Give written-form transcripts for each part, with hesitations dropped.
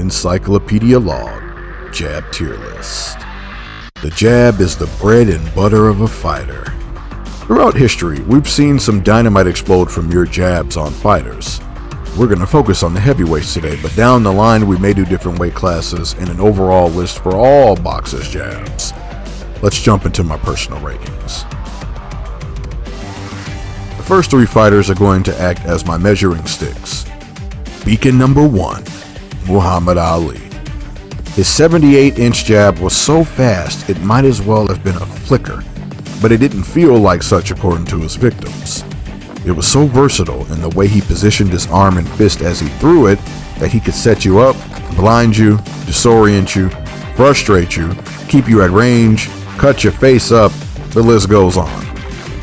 Encyclopedia Log Jab Tier List. The jab is the bread and butter of a fighter. Throughout history, we've seen some dynamite explode from your jabs on fighters. We're going to focus on the heavyweights today, but down the line we may do different weight classes and an overall list for all boxers' jabs. Let's jump into my personal rankings. The first three fighters are going to act as my measuring sticks. Beacon number 1, Muhammad Ali. His 78-inch jab was so fast it might as well have been a flicker, but it didn't feel like such according to his victims. It was so versatile in the way he positioned his arm and fist as he threw it that he could set you up, blind you, disorient you, frustrate you, keep you at range, cut your face up, the list goes on.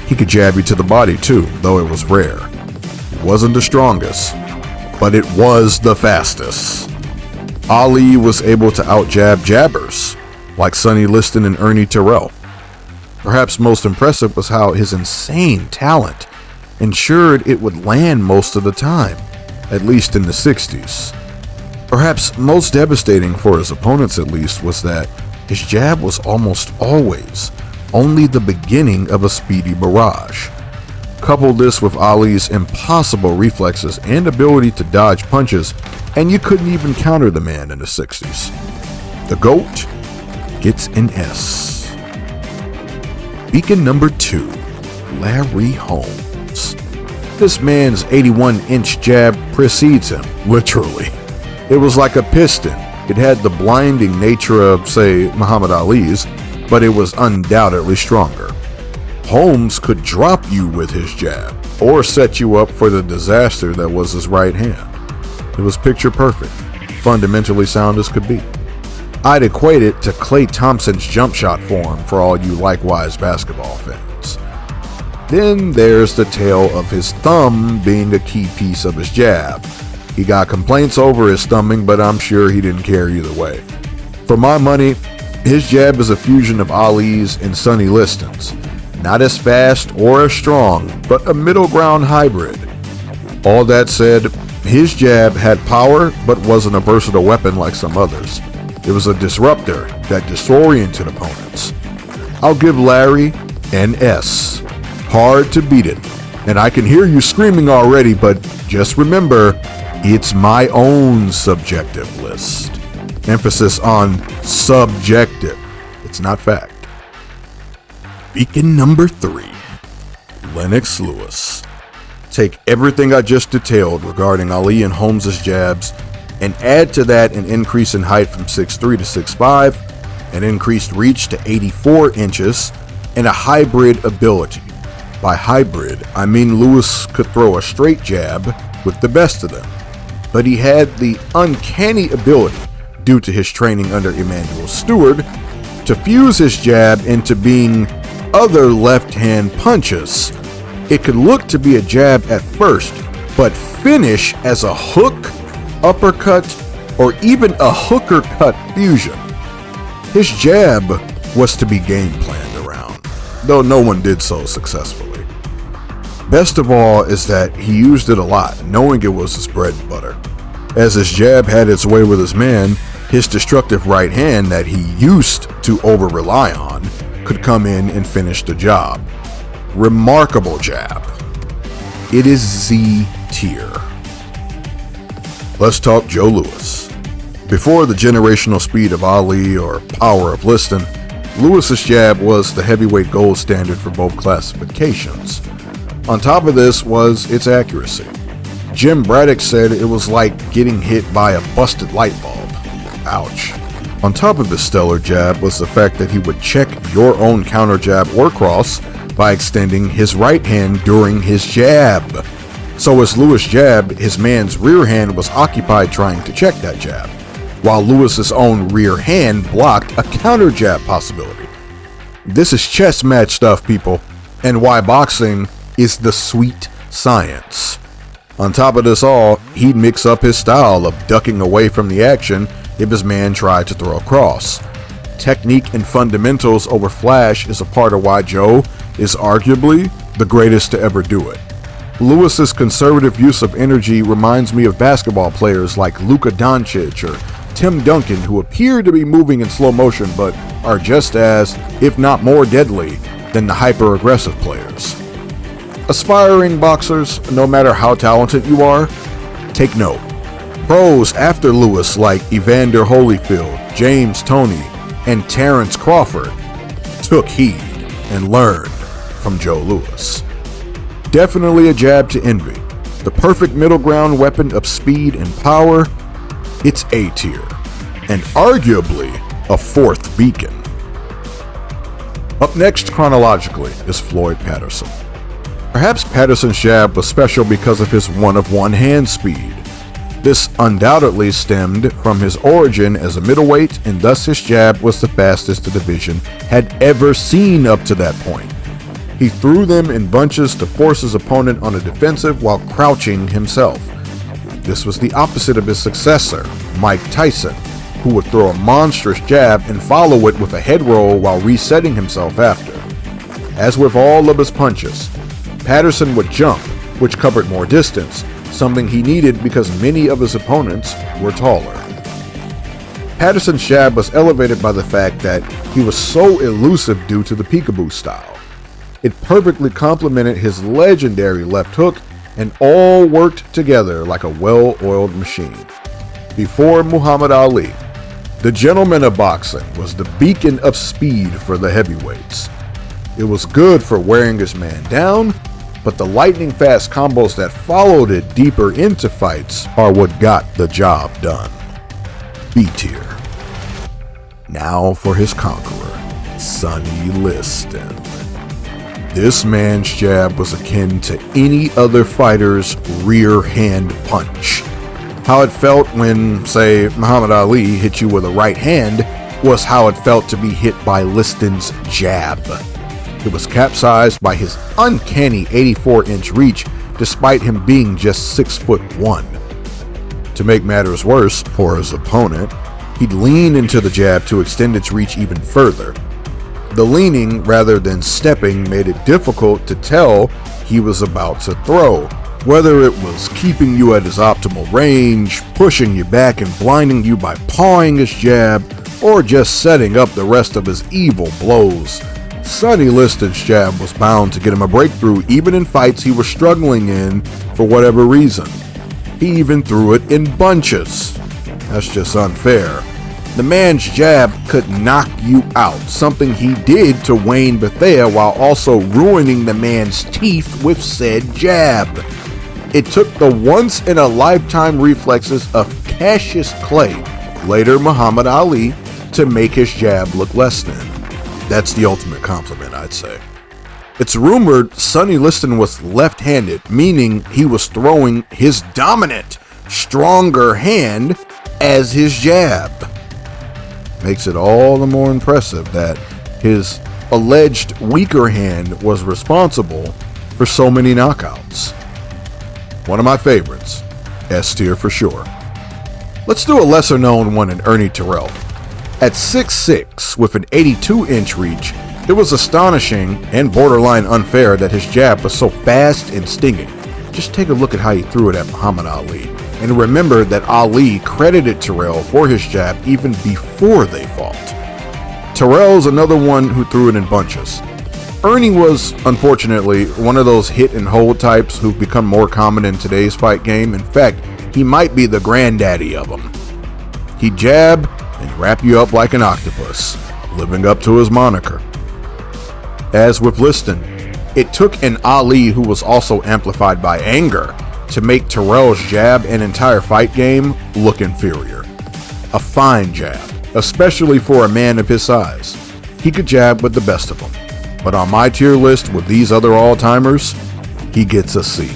He could jab you to the body too, though it was rare. It wasn't the strongest, but it was the fastest. Ali was able to out-jab jabbers, like Sonny Liston and Ernie Terrell. Perhaps most impressive was how his insane talent ensured it would land most of the time, at least in the 60s. Perhaps most devastating for his opponents at least was that his jab was almost always only the beginning of a speedy barrage. Couple this with Ali's impossible reflexes and ability to dodge punches, and you couldn't even counter the man in the 60s. The GOAT gets an S. Beacon number 2, Larry Holmes. This man's 81-inch jab precedes him, literally. It was like a piston. It had the blinding nature of, say, Muhammad Ali's, but it was undoubtedly stronger. Holmes could drop you with his jab, or set you up for the disaster that was his right hand. It was picture perfect, fundamentally sound as could be. I'd equate it to Klay Thompson's jump shot form for all you likewise basketball fans. Then there's the tale of his thumb being a key piece of his jab. He got complaints over his thumbing, but I'm sure he didn't care either way. For my money, his jab is a fusion of Ali's and Sonny Liston's. Not as fast or as strong, but a middle ground hybrid. All that said, his jab had power, but wasn't a versatile weapon like some others. It was a disruptor that disoriented opponents. I'll give Larry an S. Hard to beat it. And I can hear you screaming already, but just remember, it's my own subjective list. Emphasis on subjective. It's not fact. Beacon number 3, Lennox Lewis. Take everything I just detailed regarding Ali and Holmes' jabs and add to that an increase in height from 6'3 to 6'5, an increased reach to 84 inches, and a hybrid ability. By hybrid, I mean Lewis could throw a straight jab with the best of them, but he had the uncanny ability, due to his training under Emanuel Stewart, to fuse his jab into being other left-hand punches. It could look to be a jab at first, but finish as a hook, uppercut, or even a hooker cut fusion. His jab was to be game planned around, though no one did so successfully. Best of all is that he used it a lot, knowing it was his bread and butter. As his jab had its way with his man, his destructive right hand that he used to over-rely on could come in and finish the job. Remarkable jab. It is Z tier. Let's talk Joe Louis. Before the generational speed of Ali or power of Liston, Lewis's jab was the heavyweight gold standard for both classifications. On top of this was its accuracy. Jim Braddock said it was like getting hit by a busted light bulb. Ouch. On top of his stellar jab was the fact that he would check your own counter jab or cross by extending his right hand during his jab. So as Lewis jabbed, his man's rear hand was occupied trying to check that jab, while Lewis's own rear hand blocked a counter jab possibility. This is chess match stuff, people, and why boxing is the sweet science. On top of this all, he'd mix up his style of ducking away from the action if his man tried to throw a cross. Technique and fundamentals over flash is a part of why Joe is arguably the greatest to ever do it. Lewis's conservative use of energy reminds me of basketball players like Luka Doncic or Tim Duncan, who appear to be moving in slow motion but are just as, if not more deadly, than the hyper-aggressive players. Aspiring boxers, no matter how talented you are, take note. Pros after Lewis like Evander Holyfield, James Toney, and Terrence Crawford took heed and learned from Joe Louis. Definitely a jab to envy. The perfect middle ground weapon of speed and power. It's A tier, and arguably a fourth beacon. Up next chronologically is Floyd Patterson. Perhaps Patterson's jab was special because of his one-of-one hand speed. This undoubtedly stemmed from his origin as a middleweight, and thus his jab was the fastest the division had ever seen up to that point. He threw them in bunches to force his opponent on a defensive while crouching himself. This was the opposite of his successor, Mike Tyson, who would throw a monstrous jab and follow it with a head roll while resetting himself after. As with all of his punches, Patterson would jump, which covered more distance, something he needed because many of his opponents were taller. Patterson's jab was elevated by the fact that he was so elusive due to the peekaboo style. It perfectly complemented his legendary left hook and all worked together like a well-oiled machine. Before Muhammad Ali, the gentleman of boxing was the beacon of speed for the heavyweights. It was good for wearing his man down, but the lightning-fast combos that followed it deeper into fights are what got the job done. B tier. Now for his conqueror, Sonny Liston. This man's jab was akin to any other fighter's rear hand punch. How it felt when, say, Muhammad Ali hit you with a right hand was how it felt to be hit by Liston's jab. It was capsized by his uncanny 84-inch reach, despite him being just 6'1". To make matters worse for his opponent, he'd lean into the jab to extend its reach even further. The leaning rather than stepping made it difficult to tell he was about to throw, whether it was keeping you at his optimal range, pushing you back and blinding you by pawing his jab, or just setting up the rest of his evil blows. Sonny Liston's jab was bound to get him a breakthrough even in fights he was struggling in for whatever reason. He even threw it in bunches. That's just unfair. The man's jab could knock you out, something he did to Wayne Bethea while also ruining the man's teeth with said jab. It took the once-in-a-lifetime reflexes of Cassius Clay, later Muhammad Ali, to make his jab look less than. That's the ultimate compliment, I'd say. It's rumored Sonny Liston was left-handed, meaning he was throwing his dominant, stronger hand as his jab. Makes it all the more impressive that his alleged weaker hand was responsible for so many knockouts. One of my favorites, S tier for sure. Let's do a lesser known one in Ernie Terrell. At 6'6", with an 82-inch reach, it was astonishing and borderline unfair that his jab was so fast and stinging. Just take a look at how he threw it at Muhammad Ali, and remember that Ali credited Terrell for his jab even before they fought. Terrell's another one who threw it in bunches. Ernie was, unfortunately, one of those hit and hold types who've become more common in today's fight game. In fact, he might be the granddaddy of them. He'd jab and wrap you up like an octopus, living up to his moniker. As with Liston, it took an Ali who was also amplified by anger to make Terrell's jab and entire fight game look inferior. A fine jab, especially for a man of his size. He could jab with the best of them, but on my tier list with these other all-timers, he gets a C.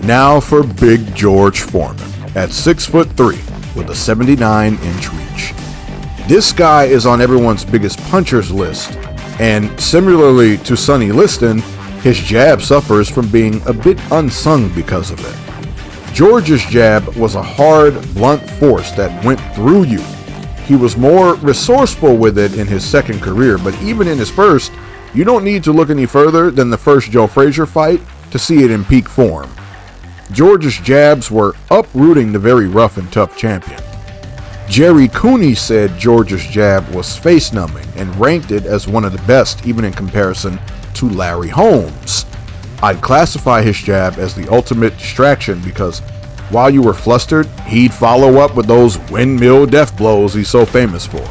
Now for Big George Foreman at 6'3" with a 79-inch reach. This guy is on everyone's biggest punchers list, and similarly to Sonny Liston, his jab suffers from being a bit unsung because of it. George's jab was a hard, blunt force that went through you. He was more resourceful with it in his second career, but even in his first, you don't need to look any further than the first Joe Frazier fight to see it in peak form. George's jabs were uprooting the very rough and tough champion. Jerry Cooney said George's jab was face-numbing and ranked it as one of the best, even in comparison to Larry Holmes. I'd classify his jab as the ultimate distraction because while you were flustered, he'd follow up with those windmill death blows he's so famous for.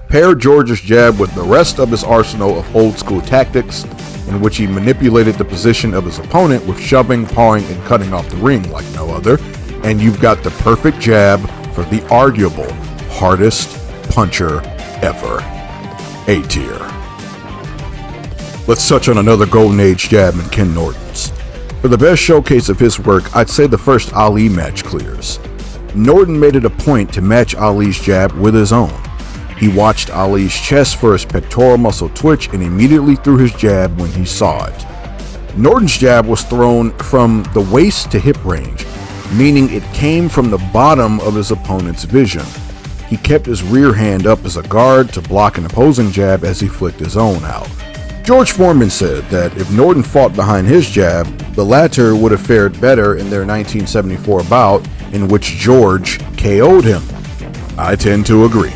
Pair George's jab with the rest of his arsenal of old-school tactics, in which he manipulated the position of his opponent with shoving, pawing, and cutting off the ring like no other, and you've got the perfect jab for the arguable hardest puncher ever. A tier. Let's touch on another golden age jab in Ken Norton's. For the best showcase of his work, I'd say the first Ali match clears. Norton made it a point to match Ali's jab with his own. He watched Ali's chest for his pectoral muscle twitch and immediately threw his jab when he saw it. Norton's jab was thrown from the waist to hip range, meaning it came from the bottom of his opponent's vision. He kept his rear hand up as a guard to block an opposing jab as he flicked his own out. George Foreman said that if Norton fought behind his jab, the latter would have fared better in their 1974 bout in which George KO'd him. I tend to agree.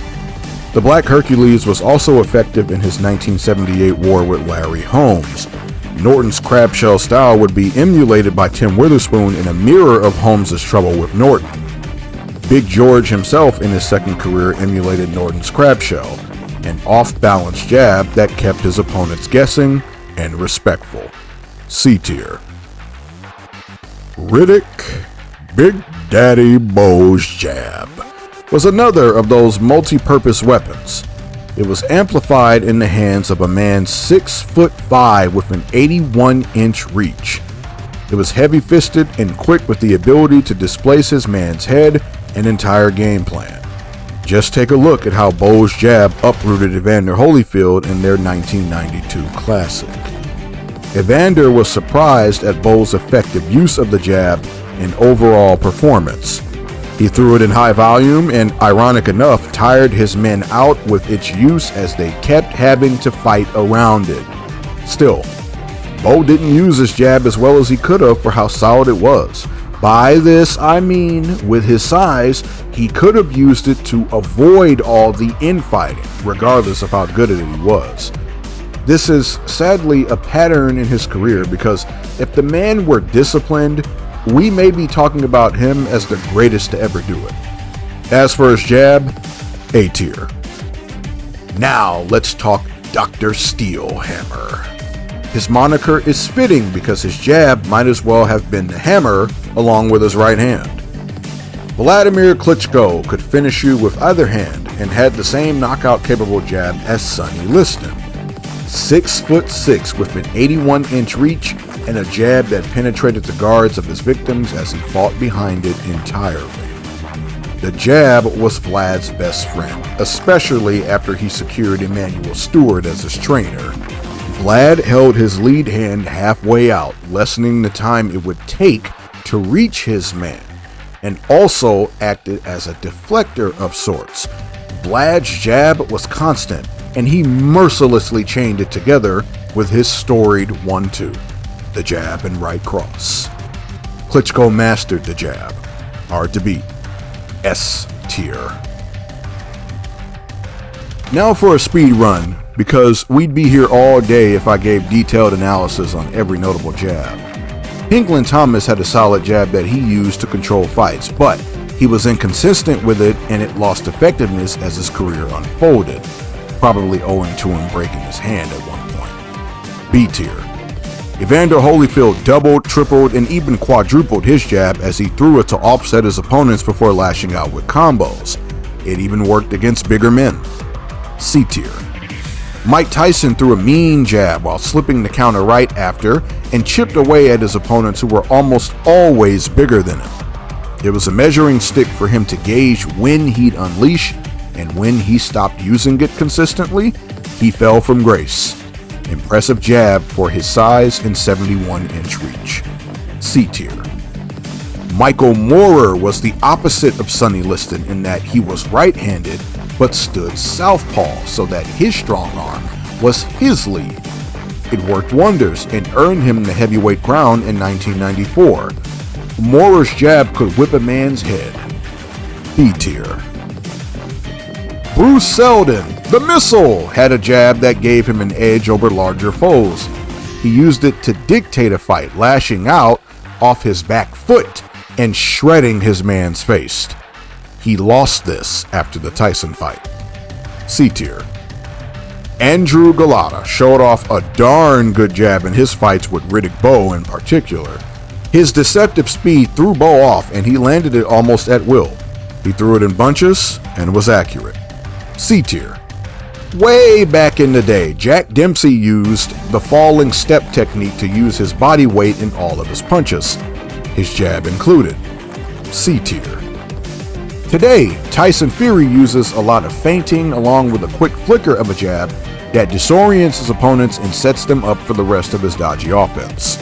The Black Hercules was also effective in his 1978 war with Larry Holmes. Norton's crab shell style would be emulated by Tim Witherspoon in a mirror of Holmes' trouble with Norton. Big George himself in his second career emulated Norton's crab shell, an off-balance jab that kept his opponents guessing and respectful. C tier. Riddick Big Daddy Bo's jab was another of those multi-purpose weapons. It was amplified in the hands of a man 6'5" with an 81-inch reach. It was heavy-fisted and quick with the ability to displace his man's head and entire game plan. Just take a look at how Bo's jab uprooted Evander Holyfield in their 1992 classic. Evander was surprised at Bo's effective use of the jab and overall performance. He threw it in high volume and, ironic enough, tired his men out with its use as they kept having to fight around it. Still, Bo didn't use his jab as well as he could have for how solid it was. By this, I mean, with his size, he could have used it to avoid all the infighting, regardless of how good at it he was. This is sadly a pattern in his career because if the man were disciplined, we may be talking about him as the greatest to ever do it. As for his jab, A tier. Now let's talk Dr. Steelhammer. His moniker is fitting because his jab might as well have been the hammer along with his right hand. Vladimir Klitschko could finish you with either hand and had the same knockout-capable jab as Sonny Liston. 6'6" with an 81-inch reach and a jab that penetrated the guards of his victims as he fought behind it entirely. The jab was Vlad's best friend, especially after he secured Emanuel Stewart as his trainer. Vlad held his lead hand halfway out, lessening the time it would take to reach his man, and also acted as a deflector of sorts. Vlad's jab was constant, and he mercilessly chained it together with his storied 1-2, the jab and right cross. Klitschko mastered the jab. Hard to beat. S tier. Now for a speed run, because we'd be here all day if I gave detailed analysis on every notable jab. Hinkland Thomas had a solid jab that he used to control fights, but he was inconsistent with it and it lost effectiveness as his career unfolded, probably owing to him breaking his hand at one point. B tier. Evander Holyfield doubled, tripled, and even quadrupled his jab as he threw it to offset his opponents before lashing out with combos. It even worked against bigger men. C tier. Mike Tyson threw a mean jab while slipping the counter right after and chipped away at his opponents who were almost always bigger than him. It was a measuring stick for him to gauge when he'd unleash, and when he stopped using it consistently, he fell from grace. Impressive jab for his size and 71-inch reach. C tier. Michael Moorer was the opposite of Sonny Liston in that he was right-handed but stood southpaw so that his strong arm was his lead. It worked wonders and earned him the heavyweight crown in 1994. Moorer's jab could whip a man's head. B tier. Bruce Seldon, the Missile, had a jab that gave him an edge over larger foes. He used it to dictate a fight, lashing out off his back foot and shredding his man's face. He lost this after the Tyson fight. C tier. Andrew Golota showed off a darn good jab in his fights with Riddick Bowe in particular. His deceptive speed threw Bowe off and he landed it almost at will. He threw it in bunches and was accurate. C tier. Way back in the day, Jack Dempsey used the falling step technique to use his body weight in all of his punches, his jab included. C tier. Today, Tyson Fury uses a lot of feinting along with a quick flicker of a jab that disorients his opponents and sets them up for the rest of his dodgy offense.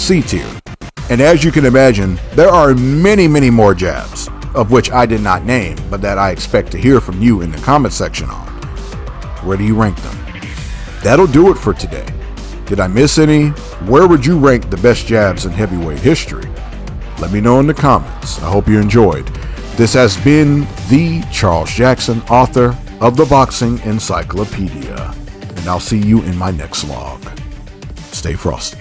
C tier. And as you can imagine, there are many more jabs, of which I did not name, but that I expect to hear from you in the comment section on. Where do you rank them? That'll do it for today. Did I miss any? Where would you rank the best jabs in heavyweight history? Let me know in the comments. I hope you enjoyed. This has been the Charles Jackson, author of the Boxing Encyclopedia. And I'll see you in my next log. Stay frosty.